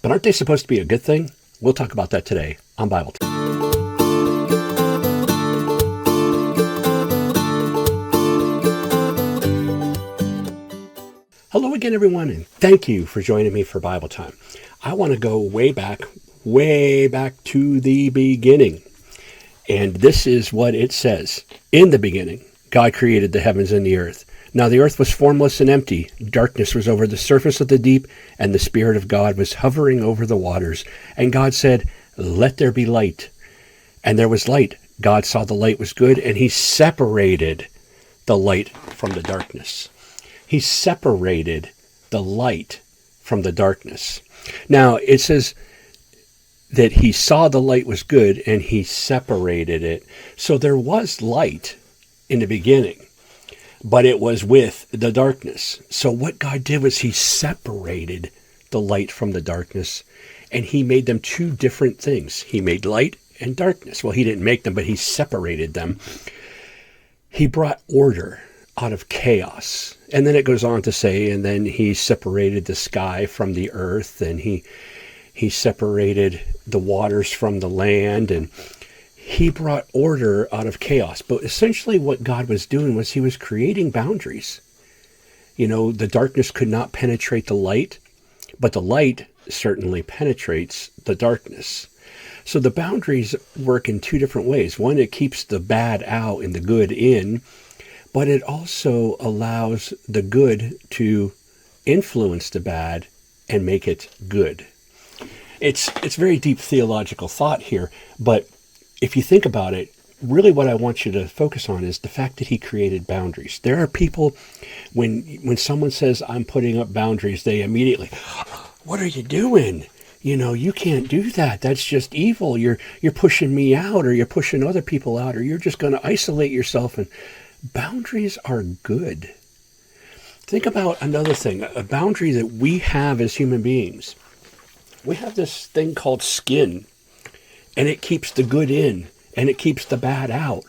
But aren't they supposed to be a good thing? We'll talk about that today on Bible Time. Hello again, everyone, and thank you for joining me for Bible Time. I want to go way back to the beginning. And this is what it says. In the beginning, God created the heavens and the earth. Now the earth was formless and empty. Darkness was over the surface of the deep, and the Spirit of God was hovering over the waters. And God said, "Let there be light." And there was light. God saw the light was good, and he separated the light from the darkness. He separated the light from the darkness. Now, it says that he saw the light was good and he separated it. So there was light in the beginning, but it was with the darkness. So what God did was he separated the light from the darkness, and he made them two different things. He made light and darkness. Well, he didn't make them, but he separated them. He brought order out of chaos. And then it goes on to say, and then he separated the sky from the earth, and he separated the waters from the land, and he brought order out of chaos. But essentially what God was doing was he was creating boundaries. You know, the darkness could not penetrate the light, but the light certainly penetrates the darkness. So the boundaries work in two different ways. One, it keeps the bad out and the good in, but it also allows the good to influence the bad and make it good. It's very deep theological thought here, but if you think about it, really what I want you to focus on is the fact that he created boundaries. There are people, when someone says, "I'm putting up boundaries," they immediately, "What are you doing? You know, you can't do that. That's just evil. You're pushing me out, or you're pushing other people out, or you're just going to isolate yourself." And boundaries are good. Think about another thing, a boundary that we have as human beings. We have this thing called skin, and it keeps the good in, and it keeps the bad out.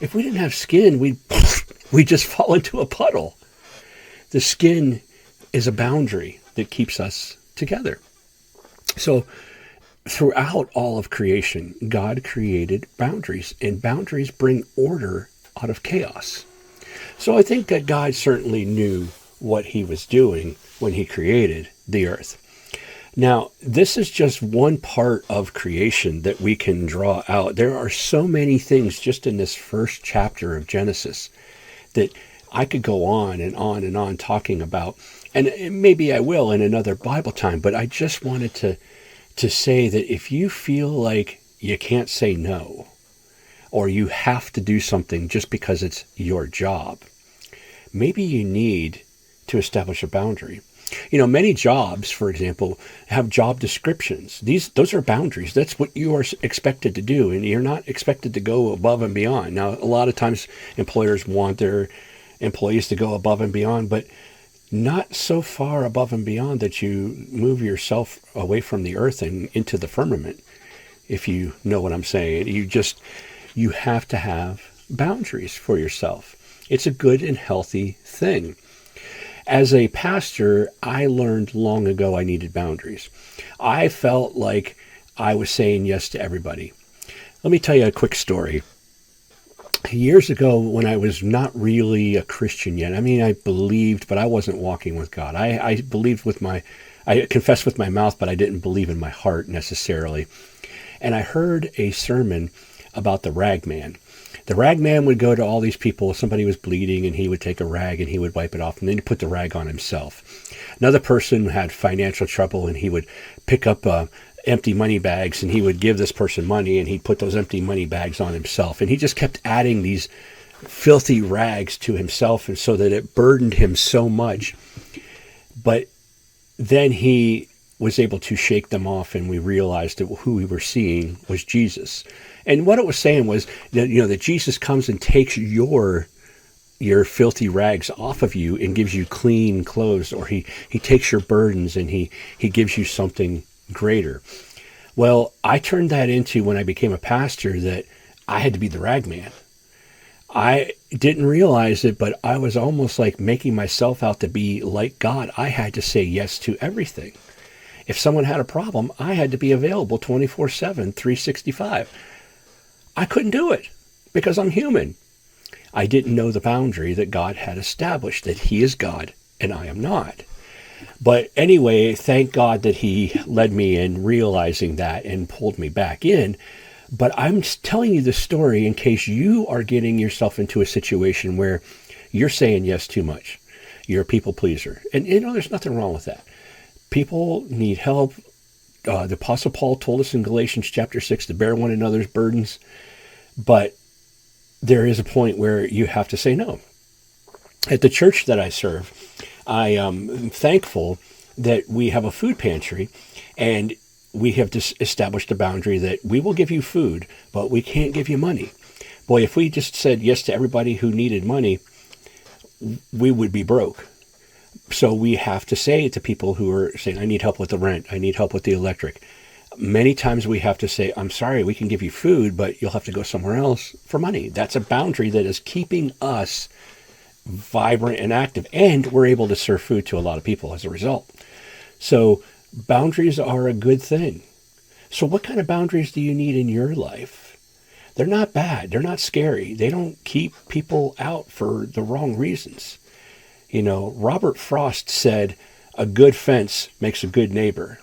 If we didn't have skin, we'd just fall into a puddle. The skin is a boundary that keeps us together. So throughout all of creation, God created boundaries, and boundaries bring order out of chaos. So I think that God certainly knew what he was doing when he created the earth. Now, this is just one part of creation that we can draw out. There are so many things just in this first chapter of Genesis that I could go on and on and on talking about. And maybe I will in another Bible time, but I just wanted to say that if you feel like you can't say no, or you have to do something just because it's your job, maybe you need to establish a boundary. You know, many jobs, for example, have job descriptions. Those are boundaries. That's what you are expected to do, and you're not expected to go above and beyond. Now, a lot of times employers want their employees to go above and beyond, but not so far above and beyond that you move yourself away from the earth and into the firmament, if you know what I'm saying. You have to have boundaries for yourself. It's a good and healthy thing. As a pastor, I learned long ago I needed boundaries. I felt like I was saying yes to everybody. Let me tell you a quick story. Years ago, when I was not really a Christian yet, I mean, I believed, but I wasn't walking with God. I believed I confessed with my mouth, but I didn't believe in my heart necessarily. And I heard a sermon about the rag man. The rag man would go to all these people. Somebody was bleeding, and he would take a rag and he would wipe it off, and then he'd put the rag on himself. Another person had financial trouble, and he would pick up empty money bags, and he would give this person money, and he'd put those empty money bags on himself. And he just kept adding these filthy rags to himself, and so that it burdened him so much. But then he was able to shake them off, and we realized that who we were seeing was Jesus. And what it was saying was that, that Jesus comes and takes your filthy rags off of you and gives you clean clothes, or he takes your burdens and he gives you something greater. Well, I turned that into, when I became a pastor, that I had to be the rag man. I didn't realize it, but I was almost like making myself out to be like God. I had to say yes to everything. If someone had a problem, I had to be available 24/7, 365. I couldn't do it because I'm human. I didn't know the boundary that God had established, that he is God and I am not. But anyway, thank God that he led me in realizing that and pulled me back in. But I'm telling you this story in case you are getting yourself into a situation where you're saying yes too much. You're a people pleaser. And there's nothing wrong with that. People need help. The Apostle Paul told us in Galatians chapter 6 to bear one another's burdens. But there is a point where you have to say no. At the church that I serve, I am thankful that we have a food pantry, and we have just established a boundary that we will give you food, but we can't give you money. Boy, if we just said yes to everybody who needed money, we would be broke. So we have to say to people who are saying, I need help with the rent, I need help with the electric. Many times we have to say, I'm sorry, we can give you food, but you'll have to go somewhere else for money. That's a boundary that is keeping us vibrant and active, and we're able to serve food to a lot of people as a result. So boundaries are a good thing. So what kind of boundaries do you need in your life? They're not bad. They're not scary. They don't keep people out for the wrong reasons. Robert Frost said, a good fence makes a good neighbor.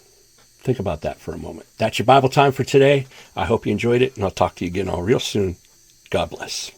Think about that for a moment. That's your Bible time for today. I hope you enjoyed it, and I'll talk to you again all real soon. God bless.